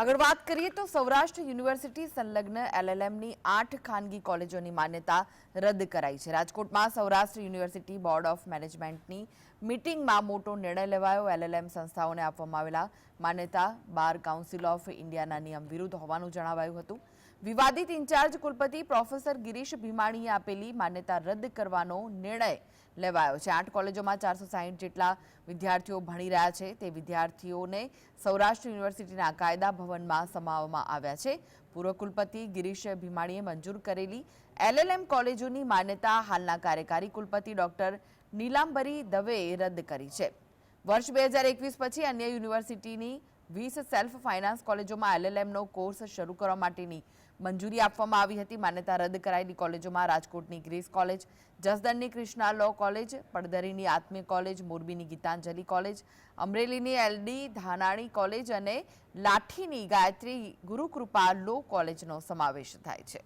આગળ વાત કરીએ તો સૌરાષ્ટ્ર યુનિવર્સિટી સંલગ્ન એલએલએમની 8 ખાનગી કોલેજોની માન્યતા રદ કરાઈ છે। રાજકોટમાં સૌરાષ્ટ્ર યુનિવર્સિટી બોર્ડ ઓફ મેનેજમેન્ટની મીટિંગમાં મોટો નિર્ણય લેવાયો। એલએલએમ સંસ્થાઓને આપવામાં આવેલા માન્યતા બાર કાઉન્સિલ ઓફ ઇન્ડિયાના નિયમ વિરુદ્ધ હોવાનું જણાવાયું હતું। વિવાદિત ઇન્ચાર્જ કુલપતિ પ્રોફેસર ગિરીશ ભીમાણીએ આપેલી માન્યતા રદ કરવાનો નિર્ણય લેવાયો છે। 8 કોલેજોમાં 460 જેટલા વિદ્યાર્થીઓ ભણી રહ્યા છે। તે વિદ્યાર્થીઓને સૌરાષ્ટ્ર યુનિવર્સિટીના કાયદા ભવનમાં સમાવવામાં આવ્યા છે। પૂર્વ કુલપતિ ગિરીશ ભીમાણીએ મંજૂર કરેલી એલએલએમ કોલેજોની માન્યતા હાલના કાર્યકારી કુલપતિ ડોક્ટર નીલાંબરી દવેએ રદ કરી છે। વર્ષ 2021 પછી અન્ય યુનિવર્સિટીની 20 સેલ્ફ ફાઇનાન્સ કોલેજોમાં એલએલએમનો કોર્સ શરૂ કરવા માટેની મંજૂરી આપવામાં આવી હતી। માન્યતા રદ કરાયેલી કોલેજોમાં રાજકોટની ગ્રેસ કોલેજ, જસદણની કૃષ્ણા લો કોલેજ, પડદરીની આત્મીય કોલેજ, મોરબીની ગીતાંજલિ કોલેજ, અમરેલીની એલડી ધાનાણી કોલેજ અને લાઠીની ગાયત્રી ગુરુકૃપા લો કોલેજનો સમાવેશ થાય છે।